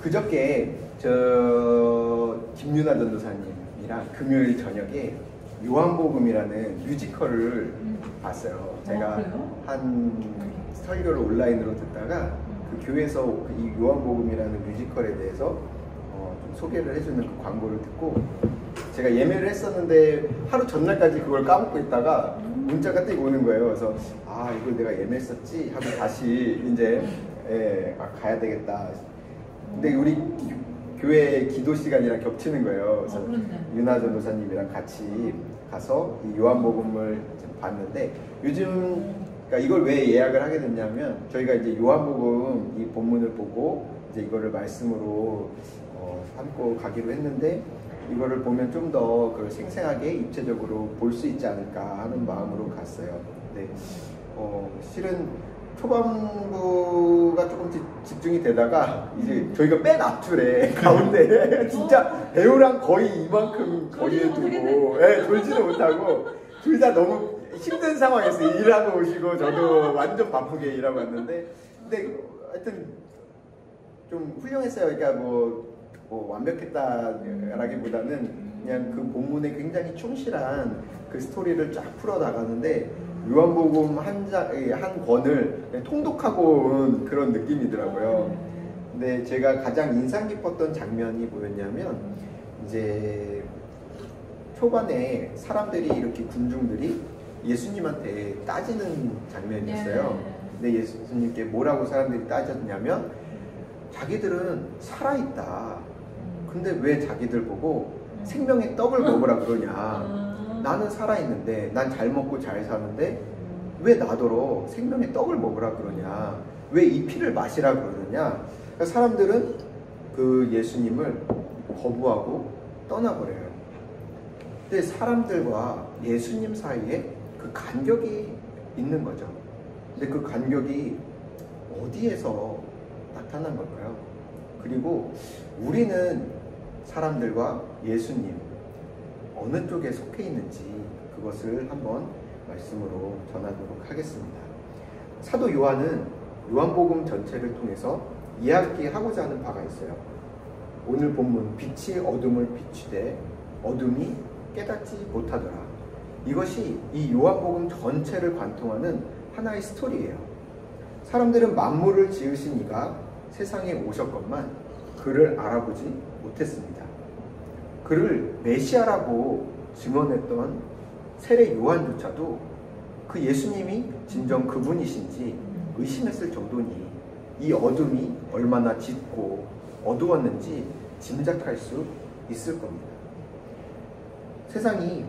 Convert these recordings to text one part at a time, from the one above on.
그저께 김유나 전도사님이랑 금요일 저녁에 요한복음이라는 뮤지컬을 봤어요. 제가 한 설교를 온라인으로 듣다가 그 교회에서 이 요한복음이라는 뮤지컬에 대해서 좀 소개를 해주는 그 광고를 듣고 제가 예매를 했었는데 하루 전날까지 그걸 까먹고 있다가 문자가 딱 오는 거예요. 그래서 이걸 내가 예매했었지 하고 다시 이제 가야 되겠다. 근데 우리 교회 기도 시간이랑 겹치는 거예요. 그래서 유나 전도사님이랑 같이 가서 이 요한복음을 봤는데 요즘 그러니까 이걸 왜 예약을 하게 됐냐면 저희가 이제 요한복음 이 본문을 보고 이제 이거를 말씀으로 삼고 가기로 했는데 이거를 보면 좀 더 그걸 생생하게 입체적으로 볼 수 있지 않을까 하는 마음으로 갔어요. 근데 실은 초반부가 조금 집중이 되다가 이제 저희가 맨 앞줄에 가운데 진짜 배우랑 거의 이만큼 거리에 두고 돌지도 못하고 둘 다 너무 힘든 상황에서 일하고 오시고 저도 완전 바쁘게 일하고 왔는데 근데 하여튼 좀 훌륭했어요. 그러니까 뭐 완벽했다라기보다는 그냥 그 본문에 굉장히 충실한 그 스토리를 쫙 풀어나가는데 요한복음 한 권을 통독하고 온 그런 느낌이더라고요. 근데 제가 가장 인상 깊었던 장면이 뭐였냐면 이제 초반에 사람들이 이렇게 군중들이 예수님한테 따지는 장면이었어요. 근데 예수님께 뭐라고 사람들이 따졌냐면 자기들은 살아있다. 근데 왜 자기들 보고 생명의 떡을 먹으라 그러냐. 나는 살아있는데 난 잘 먹고 잘 사는데 왜 나더러 생명의 떡을 먹으라 그러냐. 왜 이 피를 마시라 그러느냐. 그러니까 사람들은 그 예수님을 거부하고 떠나버려요. 근데 사람들과 예수님 사이에 그 간격이 있는 거죠. 근데 그 간격이 어디에서 나타난 걸까요? 그리고 우리는 사람들과 예수님 어느 쪽에 속해 있는지 그것을 한번 말씀으로 전하도록 하겠습니다. 사도 요한은 요한복음 전체를 통해서 이야기하고자 하는 바가 있어요. 오늘 본문 빛이 어둠을 비추되 어둠이 깨닫지 못하더라. 이것이 이 요한복음 전체를 관통하는 하나의 스토리예요. 사람들은 만물을 지으신 이가 세상에 오셨건만 그를 알아보지 못했습니다. 그를 메시아라고 증언했던 세례 요한조차도 그 예수님이 진정 그분이신지 의심했을 정도니 이 어둠이 얼마나 짙고 어두웠는지 짐작할 수 있을 겁니다. 세상이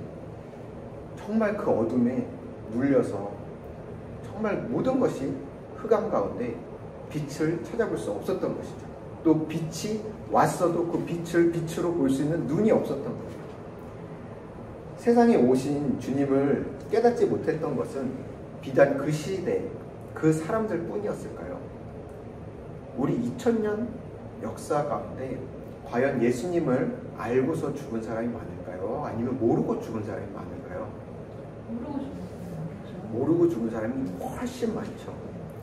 정말 그 어둠에 물려서 정말 모든 것이 흑암 가운데 빛을 찾아볼 수 없었던 것이죠. 또 빛이 왔어도 그 빛을 빛으로 볼 수 있는 눈이 없었던 거예요. 세상에 오신 주님을 깨닫지 못했던 것은 비단 그 시대 그 사람들 뿐이었을까요? 우리 2000년 역사 가운데 과연 예수님을 알고서 죽은 사람이 많을까요? 아니면 모르고 죽은 사람이 많을까요? 모르고 죽은 사람이 훨씬 많죠.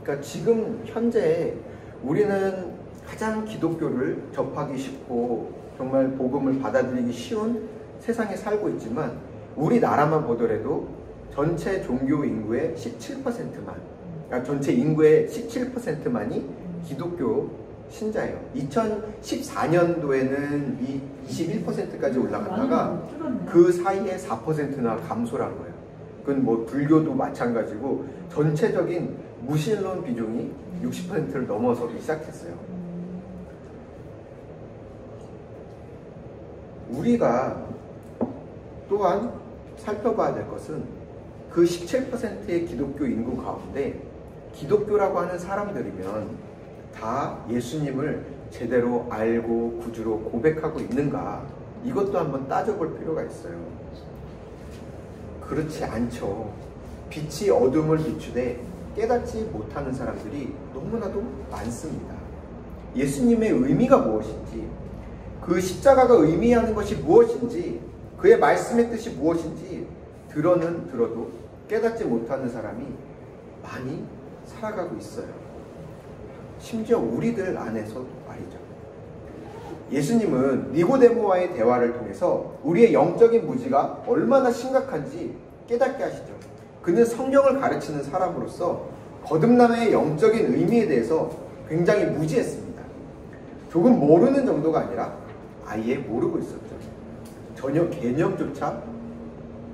그러니까 지금 현재 우리는 가장 기독교를 접하기 쉽고 정말 복음을 받아들이기 쉬운 세상에 살고 있지만 우리나라만 보더라도 전체 종교 인구의 17%만, 그러니까 전체 인구의 17%만이 기독교 신자예요. 2014년도에는 21%까지 올라갔다가 그 사이에 4%나 감소를 한 거예요. 그건 뭐 불교도 마찬가지고 전체적인 무신론 비중이 60%를 넘어서기 시작했어요. 우리가 또한 살펴봐야 될 것은 그 17%의 기독교 인구 가운데 기독교라고 하는 사람들이면 다 예수님을 제대로 알고 구주로 고백하고 있는가, 이것도 한번 따져볼 필요가 있어요. 그렇지 않죠. 빛이 어둠을 비추되 깨닫지 못하는 사람들이 너무나도 많습니다. 예수님의 의미가 무엇인지, 그 십자가가 의미하는 것이 무엇인지, 그의 말씀의 뜻이 무엇인지 들어는 들어도 깨닫지 못하는 사람이 많이 살아가고 있어요. 심지어 우리들 안에서 말이죠. 예수님은 니고데모와의 대화를 통해서 우리의 영적인 무지가 얼마나 심각한지 깨닫게 하시죠. 그는 성경을 가르치는 사람으로서 거듭남의 영적인 의미에 대해서 굉장히 무지했습니다. 조금 모르는 정도가 아니라 아예 모르고 있었죠. 전혀 개념조차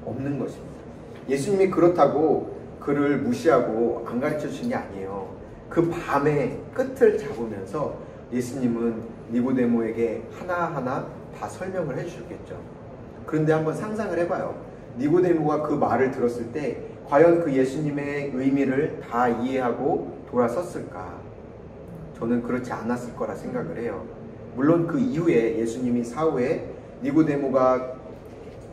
없는 것입니다. 예수님이 그렇다고 그를 무시하고 안 가르쳐 주신 게 아니에요. 그 밤에 끝을 잡으면서 예수님은 니고데모에게 하나하나 다 설명을 해주셨겠죠. 그런데 한번 상상을 해봐요. 니고데모가 그 말을 들었을 때 과연 그 예수님의 의미를 다 이해하고 돌아섰을까? 저는 그렇지 않았을 거라 생각을 해요. 물론 그 이후에 예수님이 사후에 니고데모가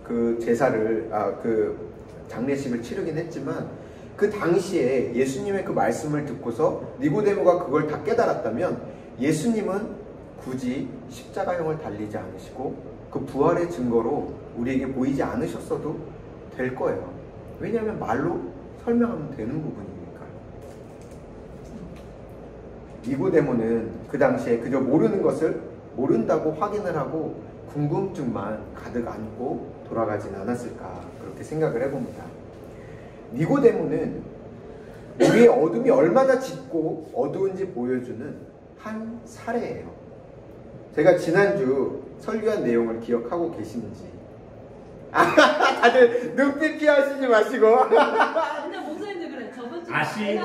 그 제사를 그 장례식을 치르긴 했지만 그 당시에 예수님의 그 말씀을 듣고서 니고데모가 그걸 다 깨달았다면 예수님은 굳이 십자가형을 달리지 않으시고 그 부활의 증거로 우리에게 보이지 않으셨어도 될 거예요. 왜냐하면 말로 설명하면 되는 부분이니까. 니고데모는 그 당시에 그저 모르는 것을 모른다고 확인을 하고 궁금증만 가득 안고 돌아가진 않았을까 그렇게 생각을 해봅니다. 니고데모는 우리의 어둠이 얼마나 짙고 어두운지 보여주는 한 사례예요. 제가 지난주 설교한 내용을 기억하고 계시는지. 다들 눈빛 피하시지 마시고. 근데 목사님들 그래. 저번 주에 아시오.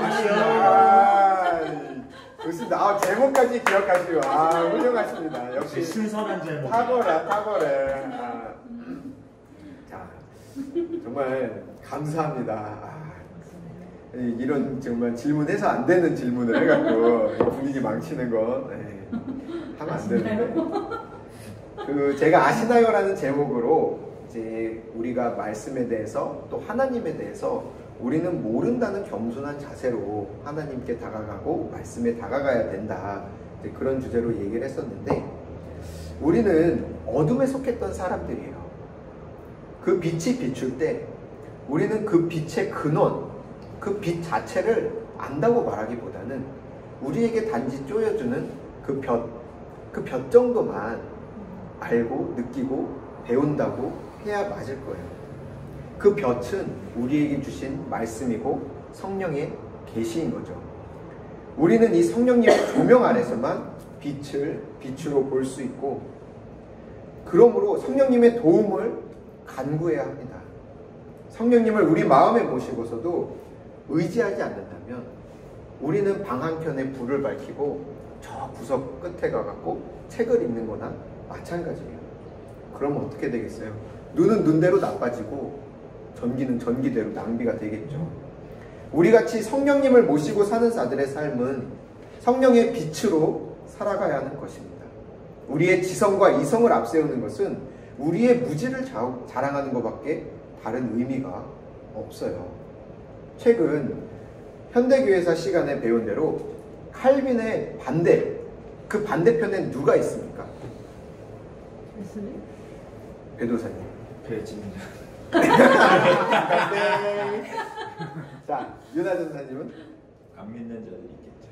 좋습니다. 제목까지 기억하시고. 훌륭하십니다. 역시 신선한 제목. 탁월해. 자, 정말 감사합니다. 이런 정말 질문해서 안 되는 질문을 해갖고 분위기 망치는 거 하면 안 되는데. 제가 아시나요라는 제목으로 이제 우리가 말씀에 대해서 또 하나님에 대해서 우리는 모른다는 겸손한 자세로 하나님께 다가가고 말씀에 다가가야 된다. 이제 그런 주제로 얘기를 했었는데 우리는 어둠에 속했던 사람들이에요. 그 빛이 비출 때 우리는 그 빛의 근원, 그 빛 자체를 안다고 말하기보다는 우리에게 단지 쪼여주는 그 볕 정도만 알고 느끼고 배운다고 해야 맞을 거예요. 그 볕은 우리에게 주신 말씀이고 성령의 계시인 거죠. 우리는 이 성령님의 조명 아래서만 빛으로 볼 수 있고 그러므로 성령님의 도움을 간구해야 합니다. 성령님을 우리 마음에 모시고서도 의지하지 않는다면 우리는 방 한켠에 불을 밝히고 저 구석 끝에 가갖고 책을 읽는 거나 마찬가지예요. 그럼 어떻게 되겠어요? 눈은 눈대로 나빠지고 전기는 전기대로 낭비가 되겠죠. 우리같이 성령님을 모시고 사는 자들의 삶은 성령의 빛으로 살아가야 하는 것입니다. 우리의 지성과 이성을 앞세우는 것은 우리의 무지를 자랑하는 것밖에 다른 의미가 없어요. 최근 현대교회사 시간에 배운 대로 칼빈의 반대, 그 반대편엔 누가 있습니까? 배도사님. 배지입니다. 자, 윤하 전사님은? 안 믿는 자들이 있겠죠.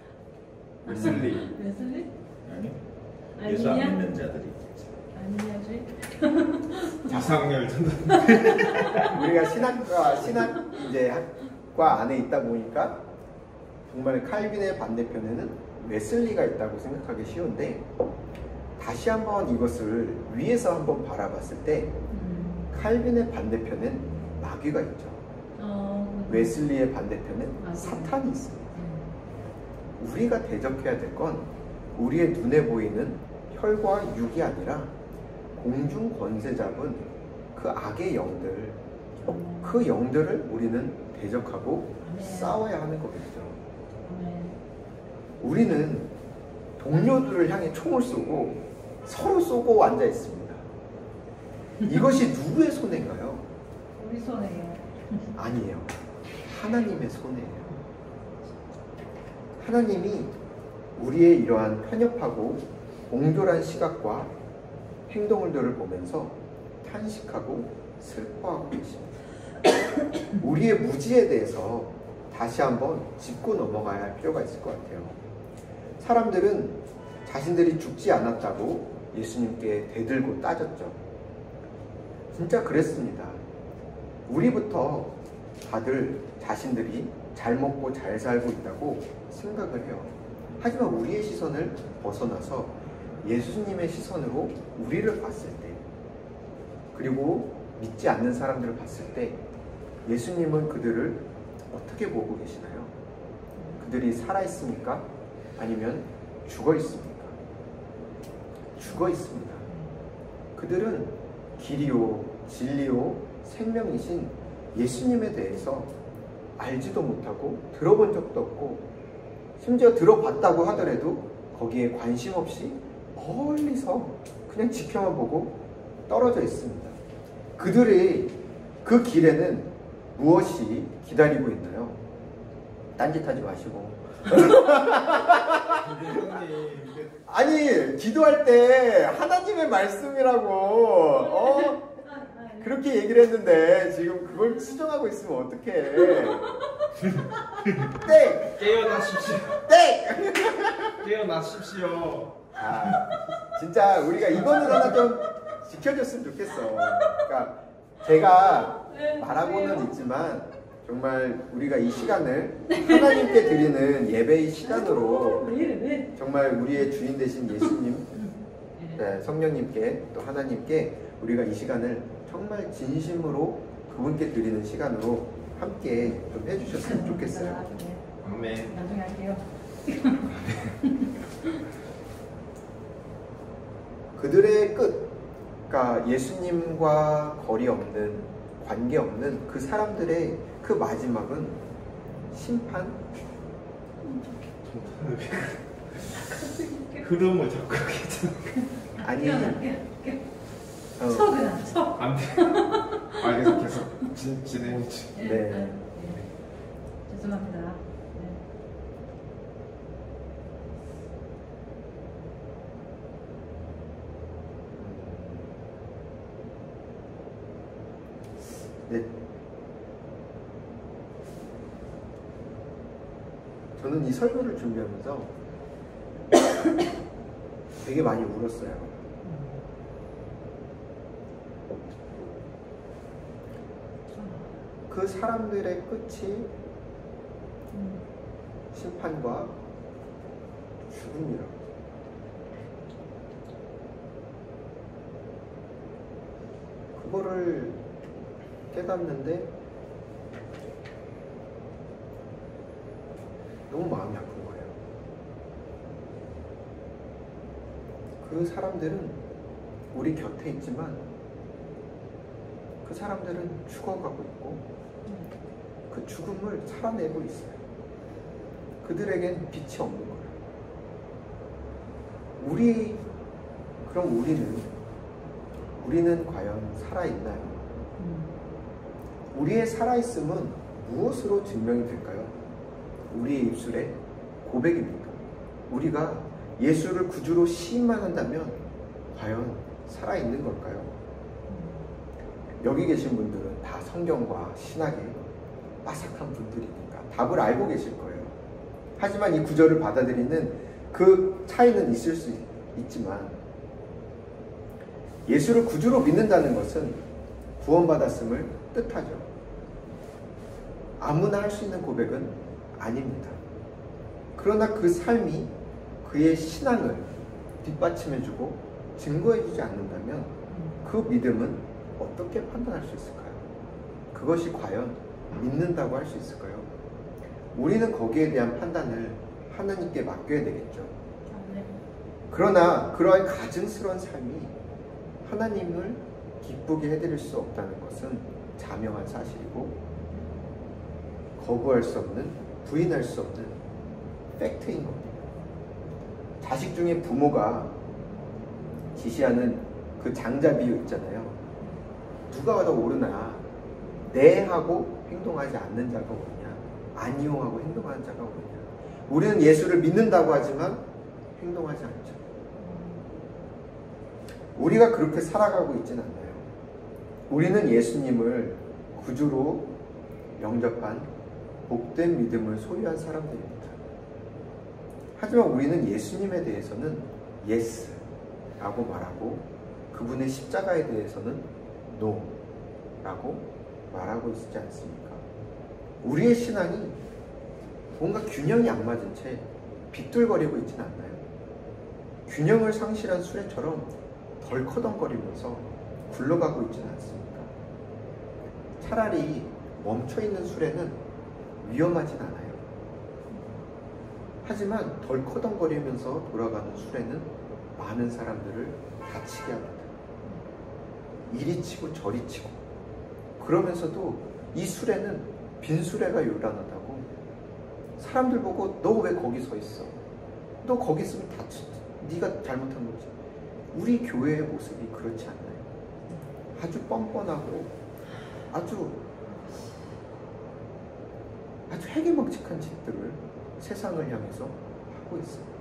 웨슬리. 웨슬리? 아니, 예수 안 믿는 자들이 있겠죠. 아니냐지? 이상열 우리가 신학과 안에 있다 보니까 정말 칼빈의 반대편에는 웨슬리가 있다고 생각하기 쉬운데 다시 한번 이것을 위에서 한번 바라봤을 때 칼빈의 반대편엔 마귀가 있죠. 웨슬리의 반대편엔 사탄이 있습니다. 우리가 대적해야 될 건 우리의 눈에 보이는 혈과 육이 아니라 공중 권세 잡은 그 악의 영들, 그 영들을 우리는 대적하고 싸워야 하는 거겠죠. 우리는 동료들을 향해 총을 쏘고 서로 쏘고 앉아 있습니다. 이것이 누구의 손해인가요? 우리 손에요. 아니에요. 하나님의 손해예요. 하나님이 우리의 이러한 편협하고 옹졸한 시각과 행동들을 보면서 탄식하고 슬퍼하고 계십니다. 우리의 무지에 대해서 다시 한번 짚고 넘어가야 할 필요가 있을 것 같아요. 사람들은 자신들이 죽지 않았다고 예수님께 대들고 따졌죠. 진짜 그랬습니다. 우리부터 다들 자신들이 잘 먹고 잘 살고 있다고 생각을 해요. 하지만 우리의 시선을 벗어나서 예수님의 시선으로 우리를 봤을 때, 그리고 믿지 않는 사람들을 봤을 때 예수님은 그들을 어떻게 보고 계시나요? 그들이 살아있습니까? 아니면 죽어 있습니까? 죽어 있습니다. 그들은 길이요, 진리요, 생명이신 예수님에 대해서 알지도 못하고 들어본 적도 없고, 심지어 들어봤다고 하더라도 거기에 관심 없이 멀리서 그냥 지켜만 보고 떨어져 있습니다. 그들의 그 길에는 무엇이 기다리고 있나요? 딴짓하지 마시고. 아니, 기도할 때 하나님의 말씀이라고 그렇게 얘기를 했는데 지금 그걸 수정하고 있으면 어떡해. 땡! 깨어나십시오. 땡! 깨어나십시오. 진짜 우리가 이거는 하나 좀 지켜줬으면 좋겠어. 그러니까 제가 말하고는 있지만 정말 우리가 이 시간을 하나님께 드리는 예배의 시간으로 정말 우리의 주인 되신 예수님, 성령님께 또 하나님께 우리가 이 시간을 정말 진심으로 그분께 드리는 시간으로 함께 좀 해주셨으면 좋겠어요. 아멘. 나중에 할게요. 그들의 끝, 그러니까 예수님과 거리 없는, 관계 없는 그 사람들의 그 마지막은 심판? 흐름을 잡고 계잖아. 아니, 쳐 그냥 쳐. 안 돼. 알겠어, 계속 진행해. 네. 죄송합니다. 네. 네. 저는 이 설교를 준비하면서 되게 많이 울었어요. 그 사람들의 끝이 심판과 죽음이라고. 그거를 깨닫는데 너무 마음이 아픈 거예요. 그 사람들은 우리 곁에 있지만 그 사람들은 죽어가고 있고 그 죽음을 살아내고 있어요. 그들에겐 빛이 없는 거예요. 그럼 우리는 과연 살아있나요? 우리의 살아있음은 무엇으로 증명이 될까요? 우리의 입술의 고백입니까? 우리가 예수를 구주로 시인만 한다면 과연 살아있는 걸까요? 여기 계신 분들은 다 성경과 신학에 빠삭한 분들이니까 답을 알고 계실 거예요. 하지만 이 구절을 받아들이는 그 차이는 있을 수 있지만 예수를 구주로 믿는다는 것은 구원받았음을 뜻하죠. 아무나 할 수 있는 고백은 아닙니다. 그러나 그 삶이 그의 신앙을 뒷받침해주고 증거해주지 않는다면 그 믿음은 어떻게 판단할 수 있을까요? 그것이 과연 믿는다고 할 수 있을까요? 우리는 거기에 대한 판단을 하나님께 맡겨야 되겠죠. 그러나 그러한 가증스러운 삶이 하나님을 기쁘게 해드릴 수 없다는 것은 자명한 사실이고 거부할 수 없는, 부인할 수 없는 팩트인 겁니다. 자식 중에 부모가 지시하는 그 장자 비유 있잖아요. 누가 더 옳으나 네 하고 행동하지 않는 자가 옳으냐, 아니요 하고 행동하는 자가 옳으냐. 우리는 예수를 믿는다고 하지만 행동하지 않죠. 우리가 그렇게 살아가고 있지는 않나요? 우리는 예수님을 구주로 영접한 복된 믿음을 소유한 사람들입니다. 하지만 우리는 예수님에 대해서는 예스, 라고 말하고 그분의 십자가에 대해서는 no 라고 말하고 있지 않습니까? 우리의 신앙이 뭔가 균형이 안 맞은 채 비뚤거리고 있지는 않나요? 균형을 상실한 수레처럼 덜커덩거리면서 굴러가고 있지는 않습니까? 차라리 멈춰있는 수레는 위험하진 않아요. 하지만 덜커덩거리면서 돌아가는 수레는 많은 사람들을 다치게 합니다. 이리 치고 저리 치고. 그러면서도 이 수레는 빈 수레가 요란하다고 사람들 보고 너 왜 거기 서 있어? 너 거기 있으면 다치지. 네가 잘못한 거지. 우리 교회의 모습이 그렇지 않나요? 아주 뻔뻔하고 아주 해괴망측한 짓들을 세상을 향해서 하고 있습니다.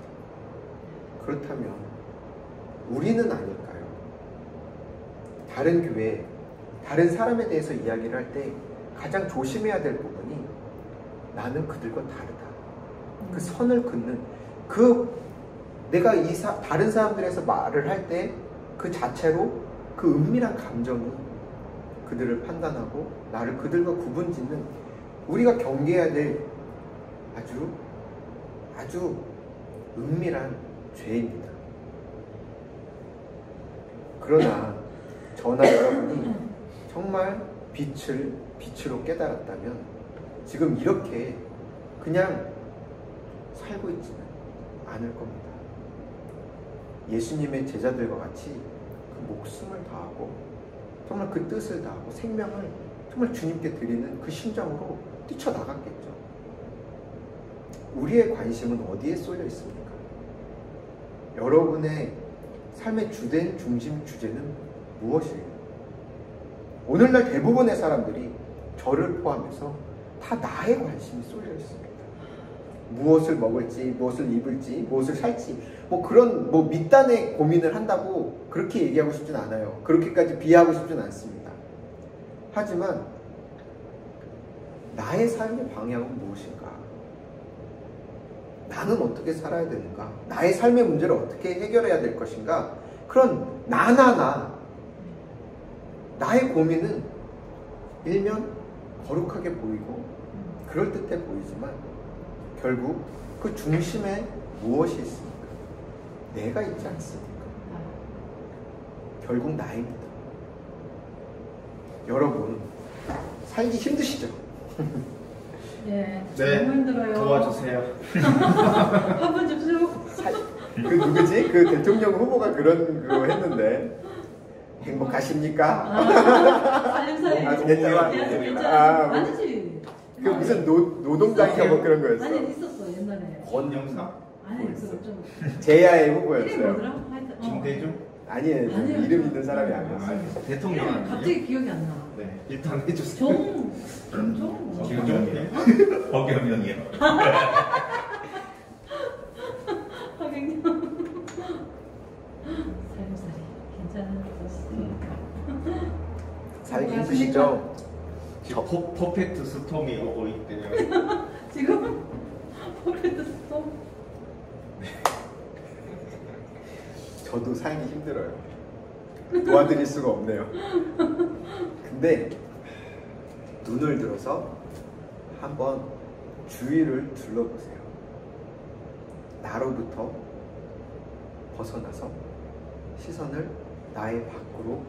그렇다면 우리는 아닐까요? 다른 교회, 다른 사람에 대해서 이야기를 할 때 가장 조심해야 될 부분이 나는 그들과 다르다. 그 선을 긋는 내가 다른 사람들에서 말을 할 때 그 자체로 그 은밀한 감정이 그들을 판단하고 나를 그들과 구분짓는 우리가 경계해야 될 아주 은밀한 죄입니다. 그러나 저나 여러분이 정말 빛으로 깨달았다면 지금 이렇게 그냥 살고 있지는 않을 겁니다. 예수님의 제자들과 같이 그 목숨을 다하고 정말 그 뜻을 다하고 생명을 정말 주님께 드리는 그 심정으로 뛰쳐나갔겠죠. 우리의 관심은 어디에 쏠려 있습니까? 여러분의 삶의 주된 중심 주제는 무엇이에요? 오늘날 대부분의 사람들이 저를 포함해서 다 나에 관심이 쏠려 있습니다. 무엇을 먹을지, 무엇을 입을지, 무엇을 살지, 그런 밑단의 고민을 한다고 그렇게 얘기하고 싶진 않아요. 그렇게까지 비하하고 싶진 않습니다. 하지만 나의 삶의 방향은 무엇인가? 나는 어떻게 살아야 되는가? 나의 삶의 문제를 어떻게 해결해야 될 것인가? 그런 나의 고민은 일면 거룩하게 보이고 그럴듯해 보이지만 결국 그 중심에 무엇이 있습니까? 내가 있지 않습니까? 결국 나입니다. 여러분, 살기 힘드시죠? 네, 너무 힘들어요. 도와주세요. 한 번 줍쇼. 그 누구지? 그 대통령 후보가 그런 거 했는데 행복하십니까? 살림살이. 괜찮아. 괜찮아. 아니지. 그 무슨 노동당인가 그런 거였어. 아니 있었어 옛날에. 권영사? 아니 그좀 제야의 이름이 후보였어요. 뭐더라? 하여튼, 김대중? 아니에요. 아니에요. 이름 있는 사람이 아니었어요. 대통령 아니에요? 갑자기 기억이 안 나. 네, 일단 해주세요. 김종? 김종필? 허경영이요. 하경영. 살림살이 괜찮았으니까. 살기 힘드시죠? 퍼펙트 스톰이 오고 있대요. 지금 포켓 스톱. 저도 살기 힘들어요. 도와드릴 수가 없네요. 근데 눈을 들어서 한번 주위를 둘러보세요. 나로부터 벗어나서 시선을 나의 밖으로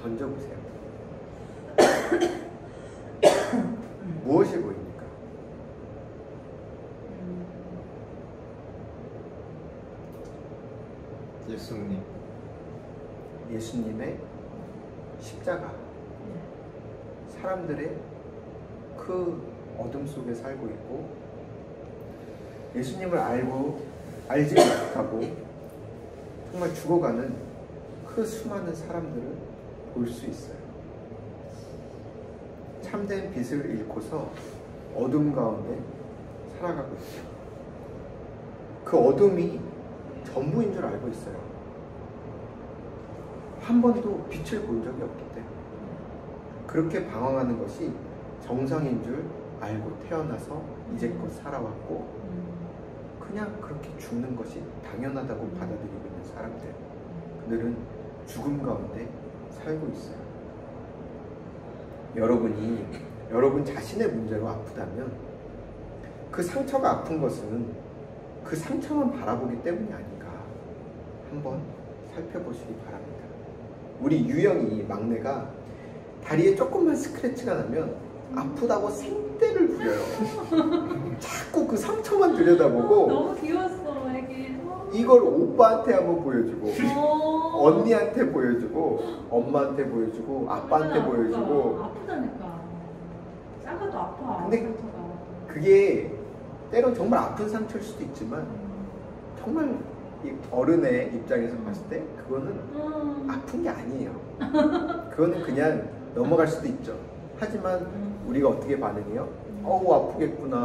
던져보세요. 무엇이 보입니까? 예수님. 예수님의 십자가. 사람들의 그 어둠 속에 살고 있고 예수님을 알지 못하고 정말 죽어가는 그 수많은 사람들을 볼 수 있어요. 참된 빛을 잃고서 어둠 가운데 살아가고 있어요. 그 어둠이 전부인 줄 알고 있어요. 한 번도 빛을 본 적이 없기 때문에 그렇게 방황하는 것이 정상인 줄 알고 태어나서 이제껏 살아왔고 그냥 그렇게 죽는 것이 당연하다고 받아들이고 있는 사람들. 늘은 죽음 가운데 살고 있어요. 여러분 자신의 문제로 아프다면 그 상처가 아픈 것은 그 상처만 바라보기 때문이 아닌가 한번 살펴보시기 바랍니다. 우리 유영이 막내가 다리에 조금만 스크래치가 나면 아프다고 생떼를 부려요. 자꾸 그 상처만 들여다보고 너무 귀여웠어 애기. 이걸 오빠한테 한번 보여주고 언니한테 보여주고 엄마한테 보여주고 아빠한테 보여주고. 아프다니까. 작아도 아파. 근데 상처가. 그게 때론 정말 아픈 상처일 수도 있지만 정말 이 어른의 입장에서 봤을 때 그거는 아픈 게 아니에요. 그거는 그냥 넘어갈 수도 있죠. 하지만 우리가 어떻게 반응해요? 어우 아프겠구나,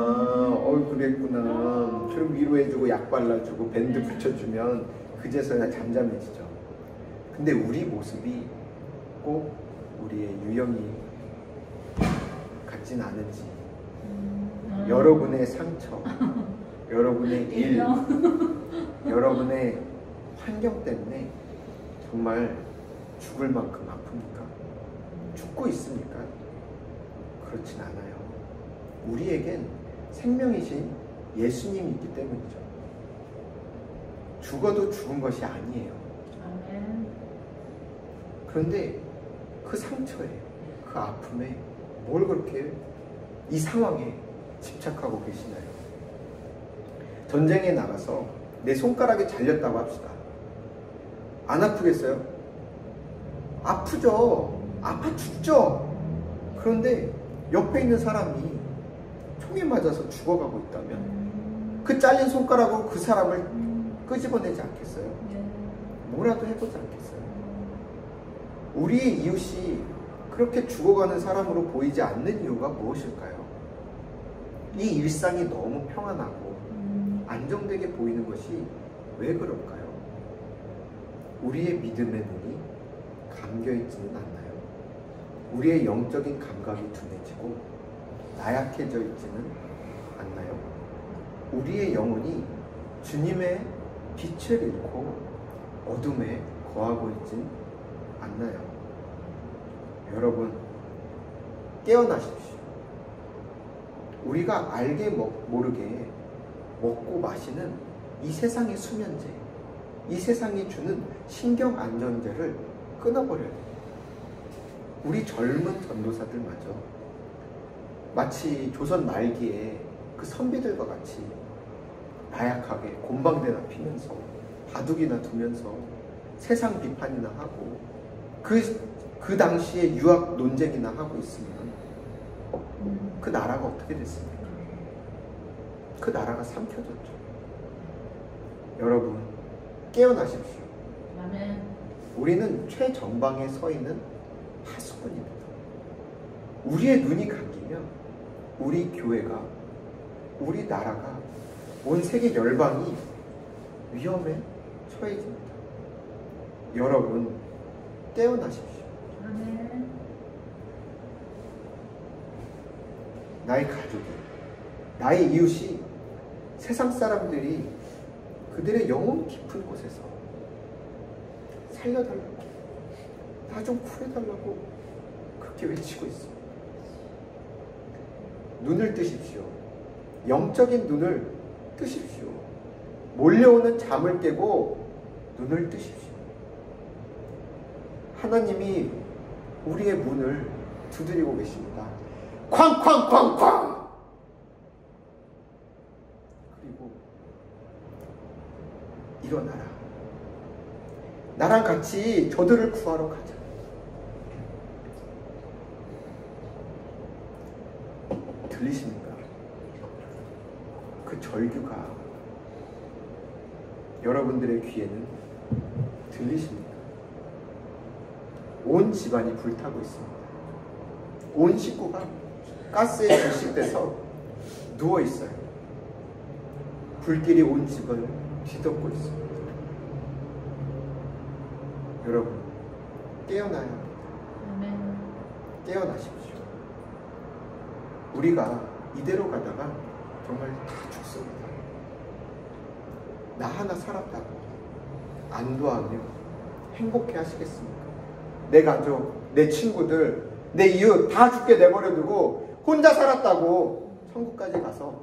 어우 그랬구나. 그럼 위로해주고 약 발라주고 밴드 붙여주면 그제서야 잠잠해지죠. 근데 우리 모습이 꼭 우리의 유형이 같진 않은지, 여러분의 상처, 여러분의 일, 여러분의 환경 때문에 정말 죽을 만큼 아픕니까? 죽고 있습니까? 그렇진 않아요. 우리에겐 생명이신 예수님이 있기 때문이죠. 죽어도 죽은 것이 아니에요. 아멘. 그런데 그 상처에, 그 아픔에 뭘 그렇게 이 상황에 집착하고 계시나요? 전쟁에 나가서 내 손가락이 잘렸다고 합시다. 안 아프겠어요? 아프죠. 아파 죽죠. 그런데 옆에 있는 사람이 총에 맞아서 죽어가고 있다면 그 잘린 손가락으로 그 사람을 끄집어내지 않겠어요? 뭐라도 해보지 않겠어요? 우리의 이웃이 그렇게 죽어가는 사람으로 보이지 않는 이유가 무엇일까요? 이 일상이 너무 평안하고 안정되게 보이는 것이 왜 그럴까요? 우리의 믿음의 눈이 감겨있지는 않나요? 우리의 영적인 감각이 둔해지고 나약해져 있지는 않나요? 우리의 영혼이 주님의 빛을 잃고 어둠에 거하고 있진 않나요? 여러분, 깨어나십시오. 우리가 알게 모르게 먹고 마시는 이 세상의 수면제, 이 세상이 주는 신경 안정제를 끊어버려야 돼요. 우리 젊은 전도사들마저 마치 조선 말기에 그 선비들과 같이 나약하게 곰방대나 피면서 바둑이나 두면서 세상 비판이나 하고 그 당시에 유학 논쟁이나 하고 있으면 그 나라가 어떻게 됐습니까? 그 나라가 삼켜졌죠. 여러분, 깨어나십시오. 아멘. 우리는 최전방에 서 있는 하수꾼입니다. 우리의 눈이 감기면 우리 교회가, 우리 나라가, 온 세계 열방이 위험에 처해집니다. 여러분, 깨어나십시오. 아멘. 나의 가족이, 나의 이웃이, 세상 사람들이 그들의 영혼 깊은 곳에서 살려달라고, 나 좀 구해달라고 그렇게 외치고 있습니다. 눈을 뜨십시오. 영적인 눈을 뜨십시오. 몰려오는 잠을 깨고 눈을 뜨십시오. 하나님이 우리의 문을 두드리고 계십니다. 쾅쾅쾅쾅! 그리고 일어나라. 나랑 같이 저들을 구하러 가자. 들리십니까? 그 절규가 여러분들의 귀에는 들리십니까? 온 집안이 불타고 있습니다. 온 식구가 가스에 질식돼서 누워있어요. 불길이 온 집을 뒤덮고 있습니다. 여러분, 깨어나야 합니다. 아멘. 깨어나십시오. 우리가 이대로 가다가 정말 다 죽습니다. 나 하나 살았다고 안도하며 행복해 하시겠습니까? 내 가족, 내 친구들, 내 이웃 다 죽게 내버려 두고 혼자 살았다고 천국까지 가서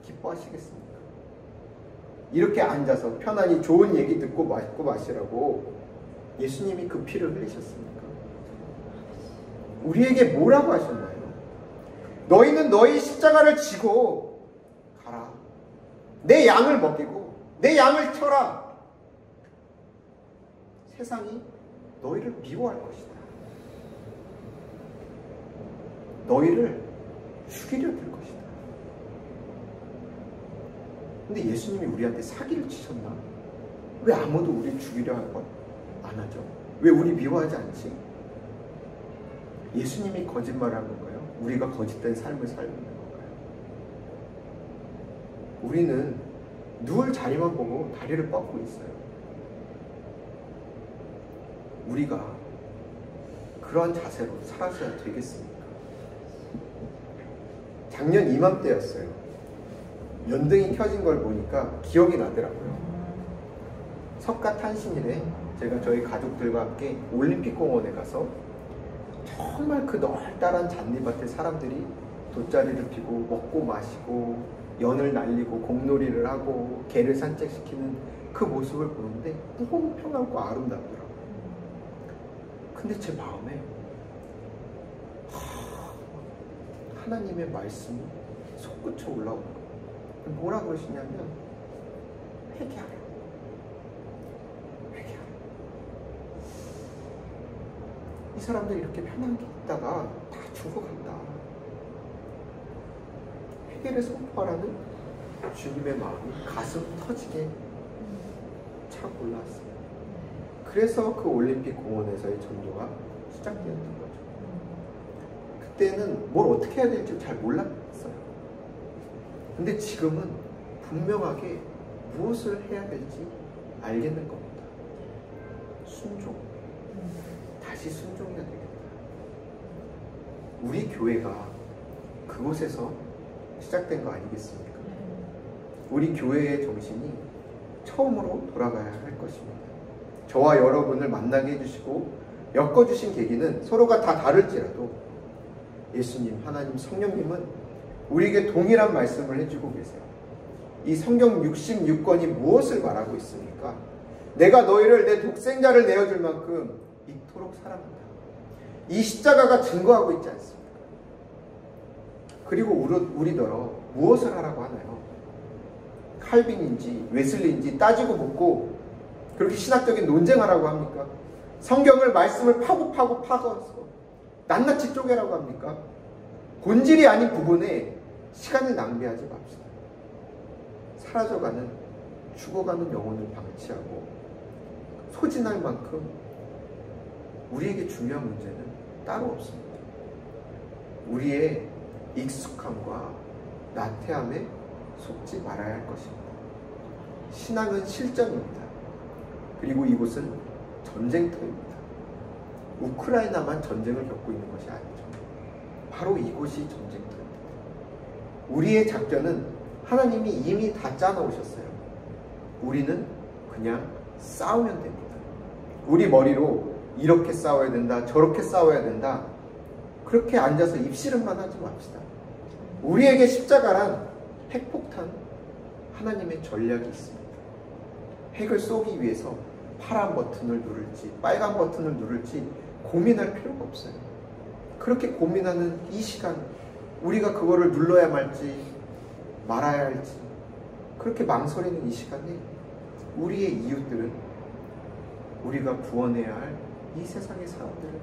기뻐하시겠습니까? 이렇게 앉아서 편안히 좋은 얘기 듣고 먹고 마시라고 예수님이 그 피를 흘리셨습니까? 우리에게 뭐라고 하셨나요? 너희는 너희 십자가를 지고 가라. 내 양을 먹이고 내 양을 쳐라. 세상이 너희를 미워할 것이다. 너희를 죽이려 들 것이다. 근데 예수님이 우리한테 사기를 치셨나? 왜 아무도 우리 죽이려 할 것 안 하죠? 왜 우리 미워하지 않지? 예수님이 거짓말을 한 건가요? 우리가 거짓된 삶을 살고 있는 건가요? 우리는 누울 자리만 보고 다리를 뻗고 있어요. 우리가 그러한 자세로 살아서야 되겠습니까? 작년 이맘때였어요. 연등이 켜진 걸 보니까 기억이 나더라고요. 석가탄신일에 제가 저희 가족들과 함께 올림픽공원에 가서 정말 그 널따란 잔디밭에 사람들이 돗자리를 피고 먹고 마시고 연을 날리고 공놀이를 하고 개를 산책시키는 그 모습을 보는데 너무 평안하고 아름답더라고요. 근데 제 마음에 하나님의 말씀이 솟구쳐 올라오는 거예요. 뭐라 그러시냐면 회개하라. 회개하라. 이 사람들이 이렇게 편하게 있다가 다 죽어간다. 회개를 선포하라는 주님의 마음이 가슴 터지게 착 올라왔어요. 그래서 그 올림픽 공원에서의 전도가 시작되었던 거죠. 그때는 뭘 어떻게 해야 될지 잘 몰랐어요. 근데 지금은 분명하게 무엇을 해야 될지 알겠는 겁니다. 순종. 다시 순종해야 되겠다. 우리 교회가 그곳에서 시작된 거 아니겠습니까? 우리 교회의 정신이 처음으로 돌아가야 할 것입니다. 저와 여러분을 만나게 해주시고 엮어주신 계기는 서로가 다 다를지라도 예수님, 하나님, 성령님은 우리에게 동일한 말씀을 해주고 계세요. 이 성경 66권이 무엇을 말하고 있습니까? 내가 너희를 내 독생자를 내어줄 만큼 이토록 사랑한다. 이 십자가가 증거하고 있지 않습니까? 그리고 우리더러 무엇을 하라고 하나요? 칼빈인지 웨슬리인지 따지고 묻고 그렇게 신학적인 논쟁하라고 합니까? 성경을 말씀을 파고서 낱낱이 쪼개라고 합니까? 본질이 아닌 부분에 시간을 낭비하지 맙시다. 사라져가는 죽어가는 영혼을 방치하고 소진할 만큼 우리에게 중요한 문제는 따로 없습니다. 우리의 익숙함과 나태함에 속지 말아야 할 것입니다. 신앙은 실전입니다. 그리고 이곳은 전쟁터입니다. 우크라이나만 전쟁을 겪고 있는 것이 아니죠. 바로 이곳이 전쟁터입니다. 우리의 작전은 하나님이 이미 다 짜놓으셨어요. 우리는 그냥 싸우면 됩니다. 우리 머리로 이렇게 싸워야 된다, 저렇게 싸워야 된다, 그렇게 앉아서 입씨름만 하지 맙시다. 우리에게 십자가란 핵폭탄, 하나님의 전략이 있습니다. 핵을 쏘기 위해서 파란 버튼을 누를지 빨간 버튼을 누를지 고민할 필요가 없어요. 그렇게 고민하는 이 시간, 우리가 그거를 눌러야 말지 말아야 할지 그렇게 망설이는 이 시간에 우리의 이웃들은, 우리가 구원해야 할 이 세상의 사람들은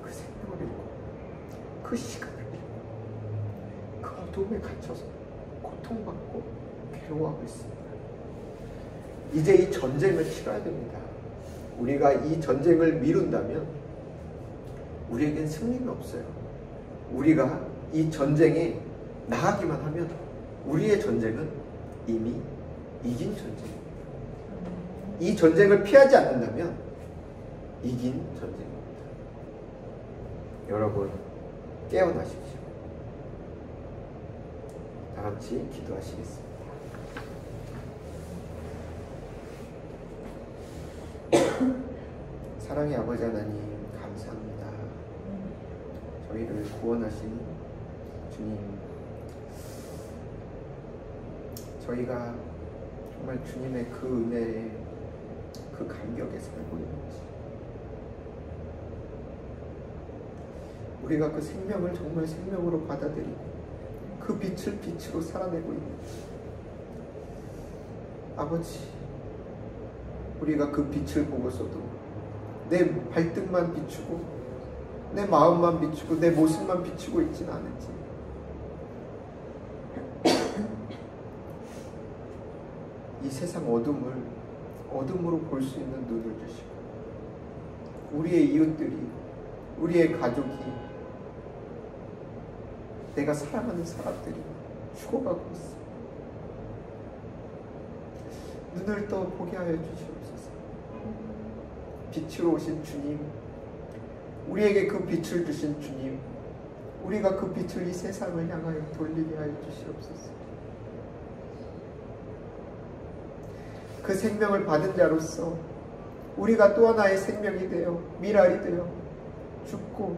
그 생명을 잃고 그 시간을 잃고 그 어둠에 갇혀서 고통받고 괴로워하고 있습니다. 이제 이 전쟁을 치러야 됩니다. 우리가 이 전쟁을 미룬다면 우리에겐 승리는 없어요. 우리가 이 전쟁에 나가기만 하면 우리의 전쟁은 이미 이긴 전쟁입니다. 이 전쟁을 피하지 않는다면 이긴 전쟁입니다. 여러분, 깨어나십시오. 다 같이 기도하시겠습니다. 사랑의 아버지 하나님 감사합니다. 저희를 구원하신 주님, 저희가 정말 주님의 그 은혜에 그 감격에 살고 있는지, 우리가 그 생명을 정말 생명으로 받아들이고 그 빛을 빛으로 살아내고 있는지, 아버지, 우리가 그 빛을 보고서도 내 발등만 비추고 내 마음만 비추고 내 모습만 비추고 있지는 않은지, 이 세상 어둠으로 볼 수 있는 눈을 주시고, 우리의 이웃들이, 우리의 가족이, 내가 사랑하는 사람들이 죽어가고 있어. 눈을 떠 보게 하여 주시옵소서. 빛으로 오신 주님, 우리에게 그 빛을 주신 주님, 우리가 그 빛을 이 세상을 향하여 돌리게 하여 주시옵소서. 그 생명을 받은 자로서 우리가 또 하나의 생명이 되어 미랄이 되어 죽고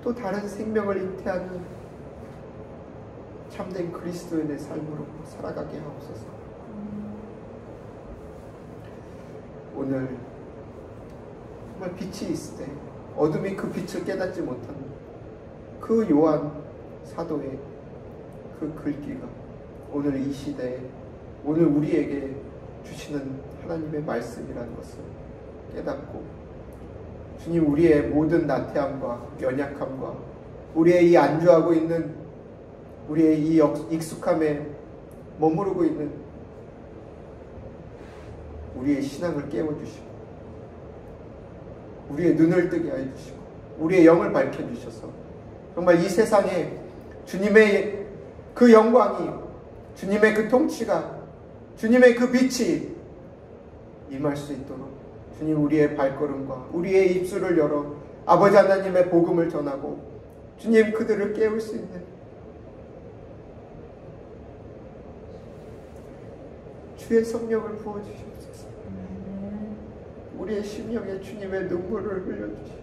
또 다른 생명을 잉태하는 참된 그리스도인의 삶으로 살아가게 하옵소서. 오늘 정말 빛이 있을 때 어둠이 그 빛을 깨닫지 못하는 그 요한 사도의 그 글귀가 오늘 이 시대에, 오늘 우리에게 주시는 하나님의 말씀이라는 것을 깨닫고, 주님, 우리의 모든 나태함과 연약함과 우리의 이 안주하고 있는 우리의 이 익숙함에 머무르고 있는 우리의 신앙을 깨워주시고 우리의 눈을 뜨게 하여 주시고 우리의 영을 밝혀주셔서 정말 이 세상에 주님의 그 영광이, 주님의 그 통치가, 주님의 그 빛이 임할 수 있도록 주님, 우리의 발걸음과 우리의 입술을 열어 아버지 하나님의 복음을 전하고 주님, 그들을 깨울 수 있는 주의 성령을 부어주시옵소서. 우리의 심령에 주님의 눈물을 흘려주시옵소서.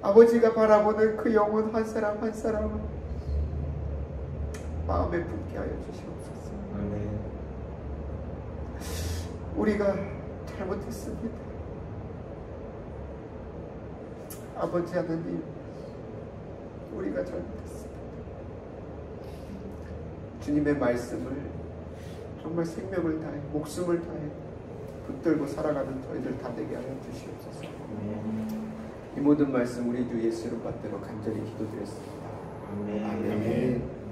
아버지가 바라보는 그 영혼 한 사람 한 사람을 마음에 품게 하여 주시옵소서. 아멘. 우리가 잘못했습니다. 아버지 하나님, 우리가 잘못했습니다. 주님의 말씀을 정말 생명을 다해, 목숨을 다해 붙들고 살아가는 저희들 다 되게 하여 주시옵소서. 이 모든 말씀 우리 주 예수 이름 받들어 간절히 기도드렸습니다. 아멘. 아멘.